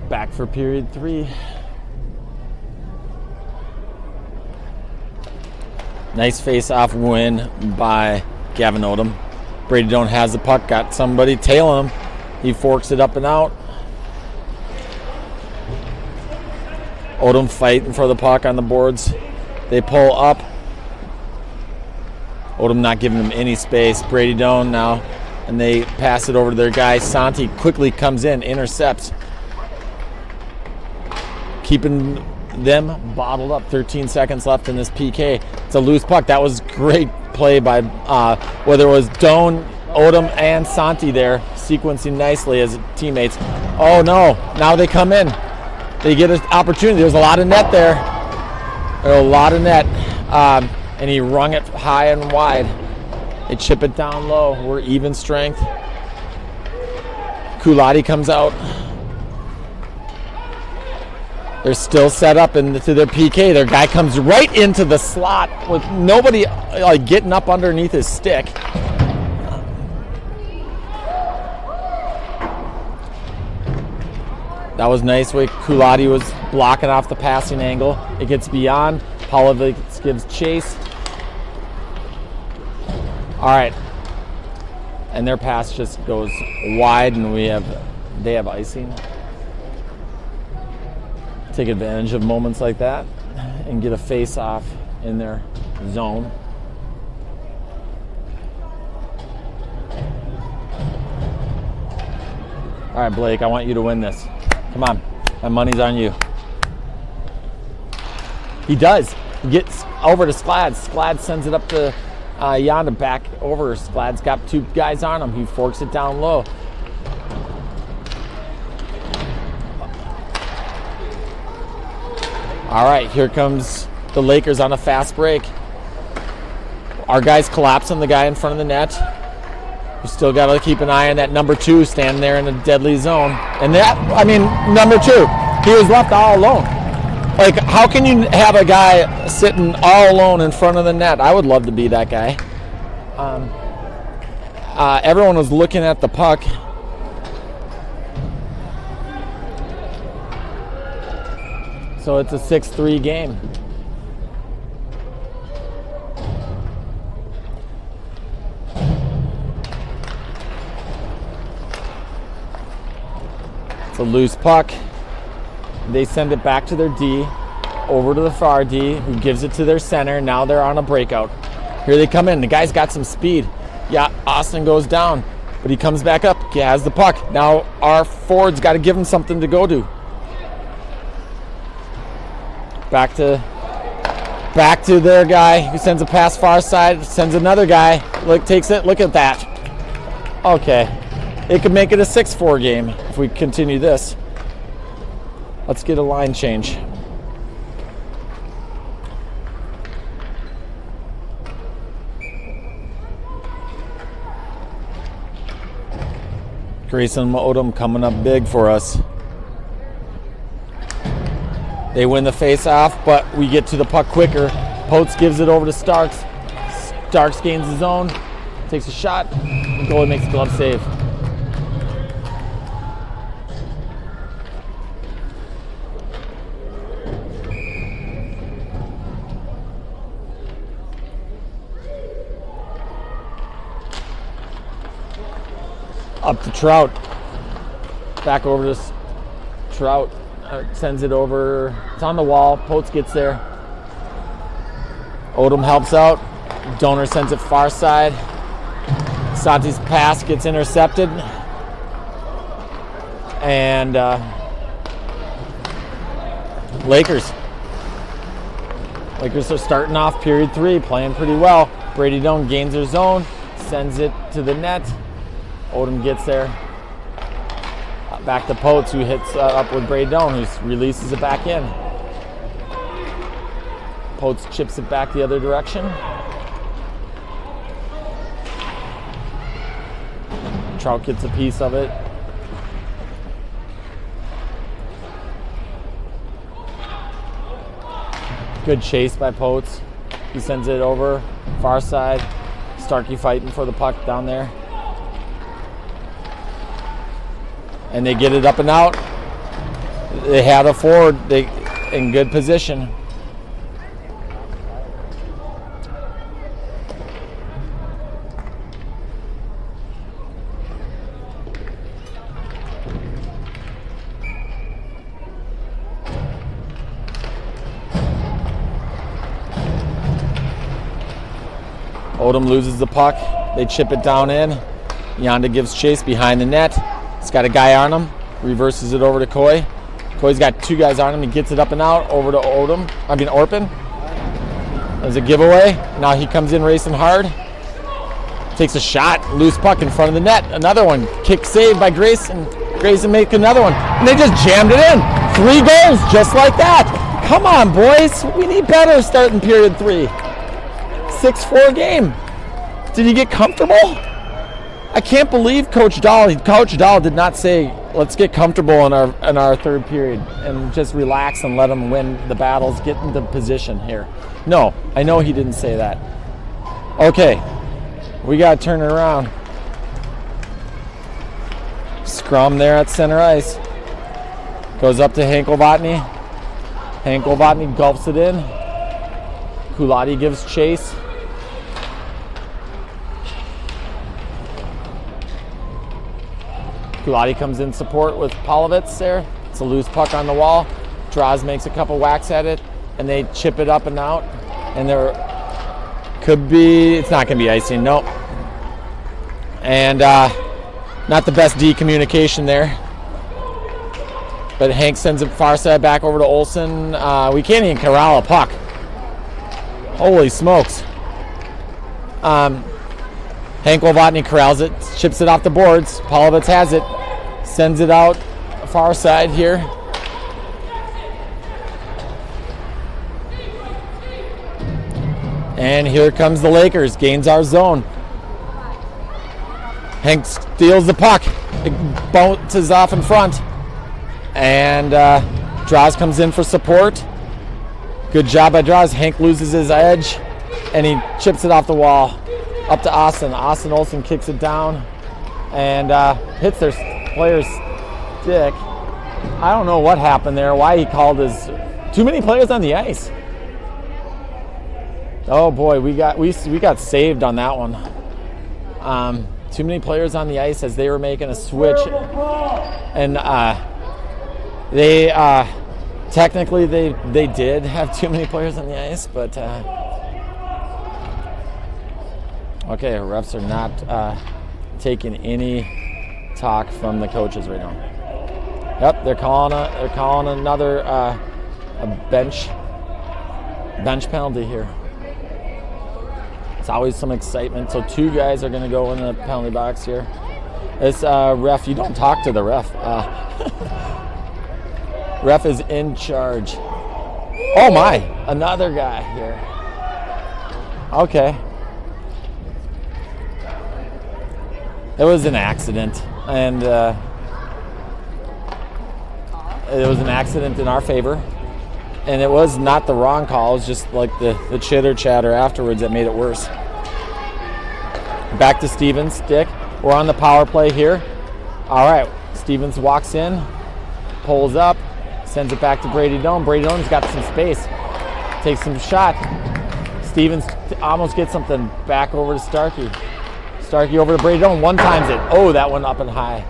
Back for period 3. Nice face-off win by Gavin Odom. Brady Doan has the puck, got somebody tailing him. He forks it up and out. Odom fighting for the puck on the boards. They pull up. Odom not giving him any space. Brady Doan now, and they pass it over to their guy. Santi quickly comes in, intercepts. Keeping them bottled up. 13 seconds left in this PK. It's a loose puck. That was great play by whether it was Doan, Odom, and Santi there, sequencing nicely as teammates. Oh no, now they come in. They get an opportunity. There's a lot of net there. There's a lot of net. And he rung it high and wide. They chip it down low. We're even strength. Kulati comes out. They're still set up into their PK. Their guy comes right into the slot with nobody like getting up underneath his stick. That was nice way Kulati was blocking off the passing angle. It gets beyond. Pavlovic gives chase. All right. And their pass just goes wide, and they have icing. Take advantage of moments like that and get a face off in their zone. All right, Blake, I want you to win this. Come on, my money's on you. He does. He gets over to Sklad. Sklad sends it up to Jan to back over. Sklad's got two guys on him. He forks it down low. All right, here comes the Lakers on a fast break. Our guys collapse on the guy in front of the net. We still got to keep an eye on that number 2 standing there in a deadly zone. And that, I mean, number 2, he was left all alone. Like, how can you have a guy sitting all alone in front of the net? I would love to be that guy. Everyone was looking at the puck. So it's a 6-3 game. It's a loose puck. They send it back to their D, over to the far D, who gives it to their center. Now they're on a breakout. Here they come in. The guy's got some speed. Yeah, Austin goes down, but he comes back up. He has the puck. Now our forward's got to give him something to go to. Back to their guy who sends a pass far side, sends another guy, takes it. Look at that. Okay. It could make it a 6-4 game if we continue this. Let's get a line change. Grayson Odom coming up big for us. They win the face-off, but we get to the puck quicker. Potes gives it over to Starks. Starks gains his own, takes a shot. The goalie makes a glove save. Up to Trout. Back over to Trout. Sends it over. It's on the wall. Potes gets there. Odom helps out. Donor sends it far side. Santi's pass gets intercepted. And Lakers. Lakers are starting off period 3, playing pretty well. Brady Doan gains their zone, sends it to the net. Odom gets there. Back to Potes, who hits up with Brady Doan, who releases it back in. Potes chips it back the other direction. Trout gets a piece of it. Good chase by Potes. He sends it over, far side. Starkey fighting for the puck down there. And they get it up and out. They had a forward in good position. Odom loses the puck. They chip it down in. Yonda gives chase behind the net. He's got a guy on him. Reverses it over to Coy. Coy's got 2 guys on him. He gets it up and out over to Orpin. There's a giveaway. Now he comes in racing hard. Takes a shot. Loose puck in front of the net. Another one. Kick saved by Grayson. Grayson make another one. And they just jammed it in. 3 goals just like that. Come on, boys. We need better starting period 3. 6-4 game. Did he get comfortable? I can't believe Coach Dahl did not say let's get comfortable in our third period and just relax and let them win the battles, get into position here. No, I know he didn't say that. Okay, we got to turn it around. Scrum there at center ice. Goes up to Hankel-Watney. Hankel-Watney gulps it in. Kulati gives chase. Kulati comes in support with Polovitz there. It's a loose puck on the wall. Draws makes a couple whacks at it, and they chip it up and out. And there could be, it's not going to be icing, nope. And not the best D communication there. But Hank sends it far side back over to Olsen. We can't even corral a puck. Holy smokes. Hankel-Watney corrals it, chips it off the boards. Polovitz has it, sends it out far side here. And here comes the Lakers, gains our zone. Hank steals the puck, it bounces off in front. And Draws comes in for support. Good job by Draws. Hank loses his edge, and he chips it off the wall. Up to Austin. Austin Olsen kicks it down and hits their player's stick. I don't know what happened there, why he called his... Too many players on the ice. Oh boy, we got saved on that one. Too many players on the ice as they were making a switch. And they technically they did have too many players on the ice, but... Okay, refs are not taking any talk from the coaches right now. Yep, they're calling another a bench penalty here. It's always some excitement. So 2 guys are going to go in the penalty box here. This ref, you don't talk to the ref. Ref is in charge. Oh my, another guy here. Okay. It was an accident, and it was an accident in our favor, and it was not the wrong call. It was just like the chitter chatter afterwards that made it worse. Back to Stevens, stick. We're on the power play here. All right, Stevens walks in, pulls up, sends it back to Brady Doan. Brady Doan's got some space, takes some shot. Stevens almost gets something back over to Starkey. Starkey over to Brady Doan, one times it. Oh, that one up and high.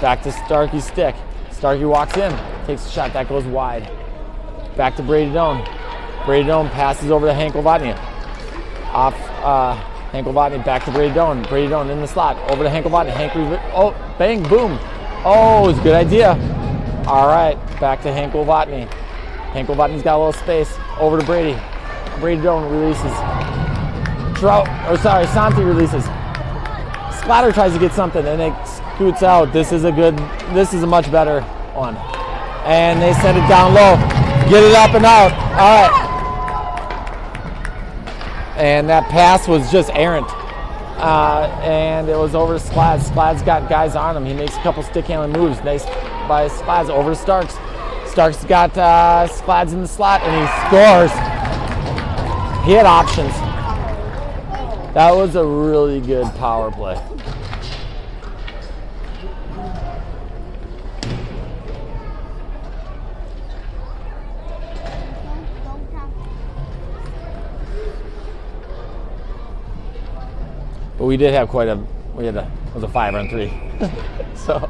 Back to Starkey's stick. Starkey walks in, takes a shot, that goes wide. Back to Brady Doan. Brady Doan passes over to Hankel-Watney. Off Hankel-Watney, back to Brady Doan. Brady Doan in the slot, over to Hankel-Watney. Oh, bang, boom. Oh, it's a good idea. All right, back to Hankel-Watney. Hankel-Watney's got a little space, over to Brady. Brady Doan releases. Santi releases. Splatter tries to get something and it scoots out. This is a much better one. And they send it down low. Get it up and out. All right. And that pass was just errant. And it was over to Sklads. Sklads got guys on him. He makes a couple stick handling moves. Nice by Sklads over to Starks. Starks got Sklads in the slot and he scores. He had options. That was a really good power play. But we did have it was a 5-on-3. So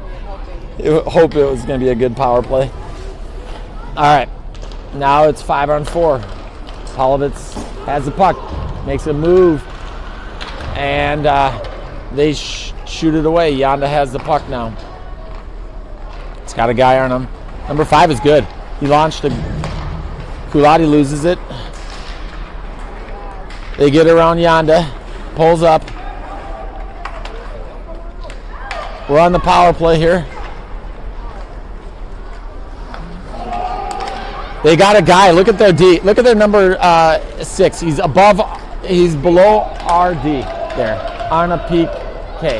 I hope it was going to be a good power play. All right, now it's 5-on-4. Polovitz has the puck, makes a move. And they shoot it away. Yanda has the puck now. It's got a guy on him. Number 5 is good. He launched a... Kulati loses it. They get around Yanda. Pulls up. We're on the power play here. They got a guy. Look at their D. Look at their number 6. He's below our D. There, on a peak K.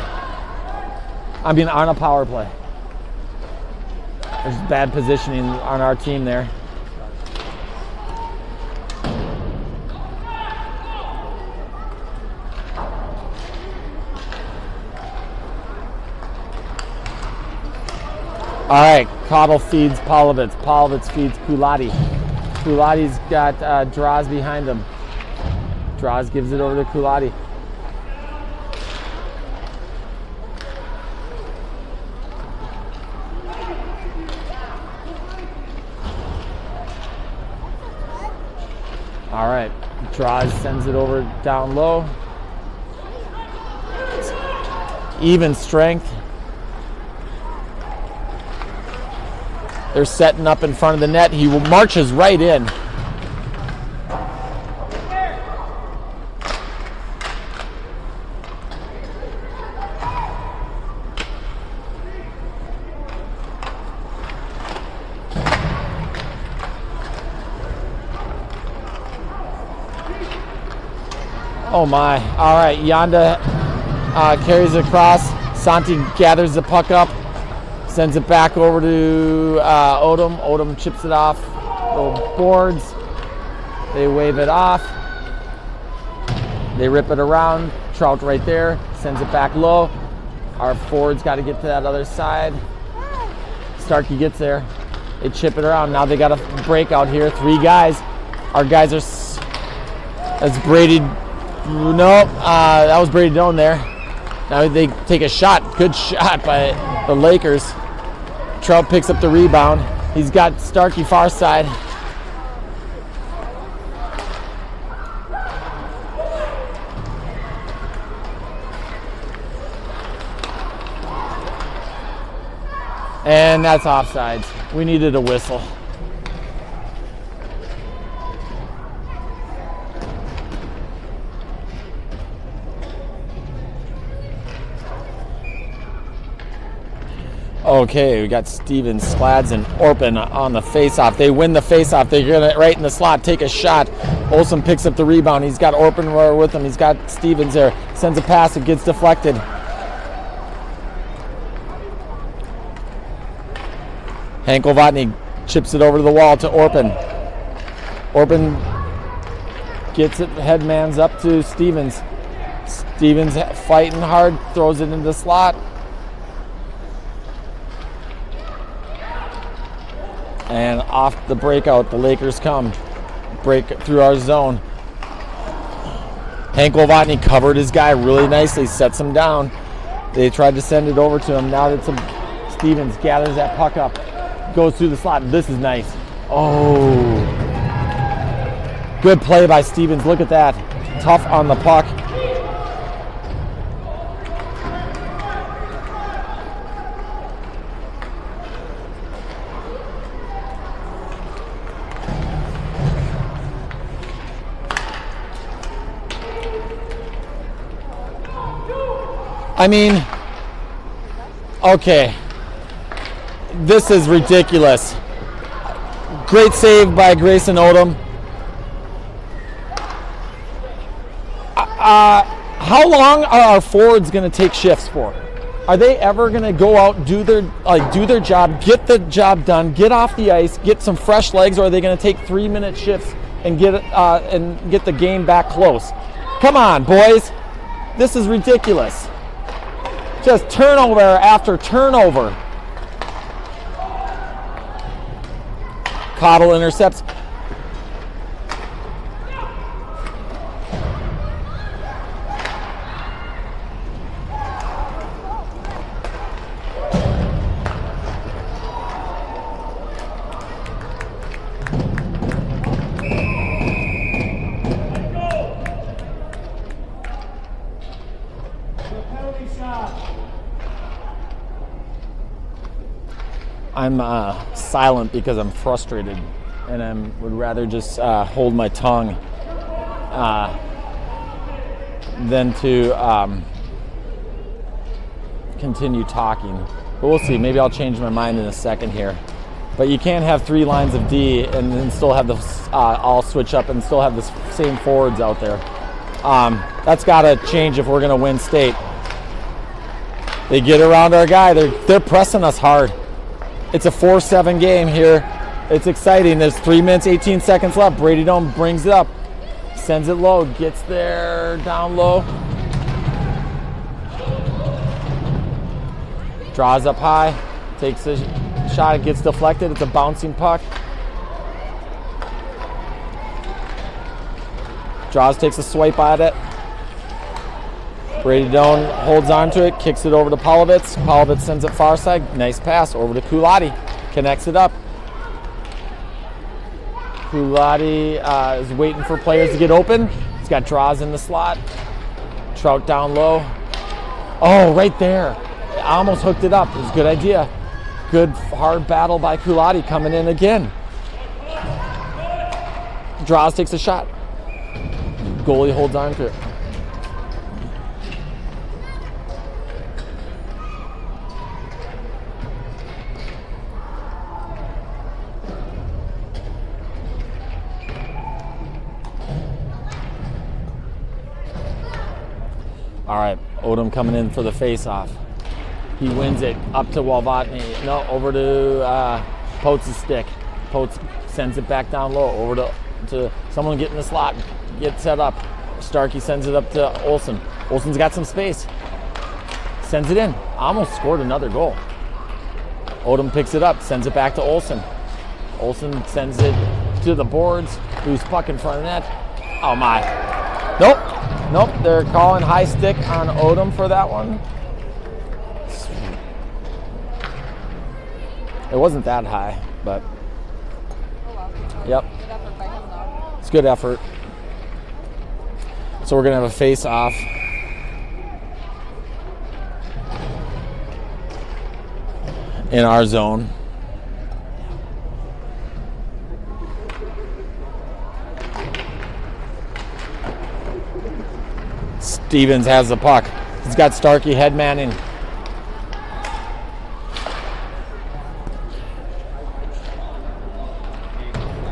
On a power play. There's bad positioning on our team there. All right, Cottle feeds Polovitz. Polovitz feeds Kulati. Kulati's got Draws behind him. Draws gives it over to Kulati. All right, Draws sends it over down low. Even strength. They're setting up in front of the net. He marches right in. Oh my. All right, Yanda carries it across. Santi gathers the puck up. Sends it back over to Odom. Odom chips it off the boards. They wave it off. They rip it around. Trout right there. Sends it back low. Our forward's got to get to that other side. Starkey gets there. They chip it around. Now they got a breakout here. 3 guys. Our guys are... That's Brady... Nope. That was Brady Doan there. Now they take a shot. Good shot by the Lakers. Trout picks up the rebound. He's got Starkey far side. And that's offsides. We needed a whistle. Okay, we got Stevens, Sklads, and Orpin on the face-off. They win the face-off. They're going to, right in the slot, take a shot. Olsen picks up the rebound. He's got Orpin with him. He's got Stevens there. Sends a pass. It gets deflected. Hankel-Vatny chips it over to the wall to Orpin. Orpin gets it, headmans up to Stevens. Stevens fighting hard, throws it into the slot. And off the breakout, the Lakers come. Break through our zone. Hankel-Vatny covered his guy really nicely, sets him down. They tried to send it over to him. Now that Stevens gathers that puck up, goes through the slot. This is nice. Oh. Good play by Stevens. Look at that. Tough on the puck. I mean, okay, this is ridiculous. Great save by Grayson Odom. How long are our forwards going to take shifts for? Are they ever going to go out, do their job, get the job done, get off the ice, get some fresh legs, or are they going to take 3-minute shifts and get the game back close? Come on, boys. This is ridiculous. Just turnover after turnover. Cottle intercepts. I'm silent because I'm frustrated, and I would rather just hold my tongue than to continue talking. But we'll see. Maybe I'll change my mind in a second here. But you can't have 3 lines of D and then still have the all switch up and still have the same forwards out there. That's got to change if we're going to win state. They get around our guy. They're pressing us hard. It's a 4-7 game here. It's exciting. There's 3 minutes, 18 seconds left. Brady Doan brings it up, sends it low, gets there down low, draws up high, takes a shot, it gets deflected. It's a bouncing puck. Draws, takes a swipe at it. Brady Doan holds on to it, kicks it over to Polovitz. Polovitz sends it far side. Nice pass over to Kulati. Connects it up. Kulati is waiting for players to get open. He's got Draws in the slot. Trout down low. Oh, right there. I almost hooked it up. It was a good idea. Good hard battle by Kulati coming in again. Draws takes a shot. Goalie holds on to it. All right, Odom coming in for the face-off. He wins it up to Walvatny. No, over to Potes' stick. Potes sends it back down low, over to someone getting the slot, get set up. Starkey sends it up to Olsen. Olsen's got some space. Sends it in. Almost scored another goal. Odom picks it up, sends it back to Olsen. Olsen sends it to the boards. Loose puck in front of the net. Oh my. Nope, they're calling high stick on Odom for that one. It wasn't that high, but yep. It's good effort. So we're gonna have a face-off. In our zone. Stevens has the puck. He's got Starkey head manning.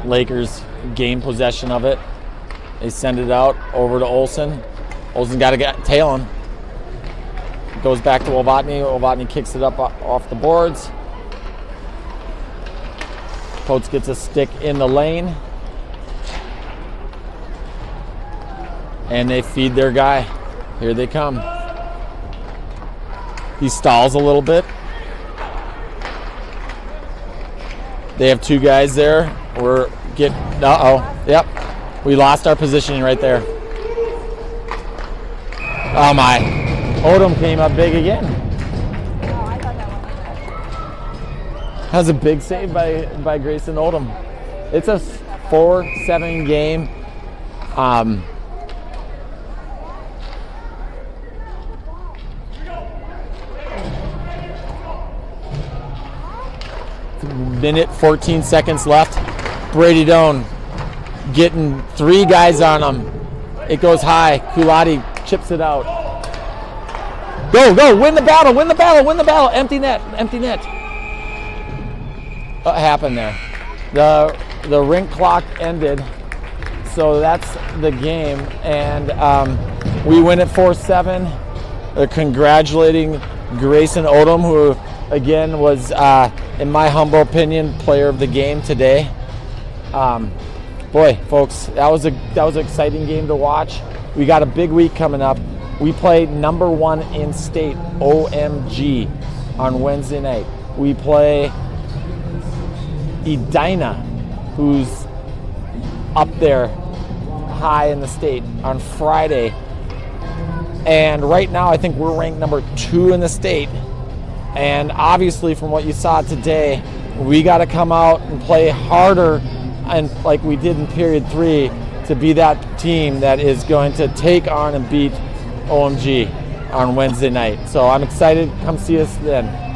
Lakers gain possession of it. They send it out over to Olsen. Olsen got to get tailing. Goes back to Walvatny. Walvatny kicks it up off the boards. Potes gets a stick in the lane. And they feed their guy. Here they come. He stalls a little bit. They have 2 guys there. Yep. We lost our positioning right there. Oh my. Odom came up big again. Oh, I thought that one. That was a big save by Grayson Odom. It's a 4-7 game. Minute 14 seconds left. Brady Doan getting 3 guys on him. It goes high. Kulati chips it out. Go, win the battle. Empty net. What happened there? The rink clock ended. So that's the game. And we win at 4-7. They're congratulating Grayson Odom, who again was, in my humble opinion, player of the game today. Boy, folks, that was an exciting game to watch. We got a big week coming up. We play number 1 in state, OMG, on Wednesday night. We play Edina, who's up there high in the state, on Friday. And right now, I think we're ranked number 2 in the state. And obviously, from what you saw today, we got to come out and play harder, and like we did in period 3, to be that team that is going to take on and beat OMG on Wednesday night. So I'm excited. Come see us then.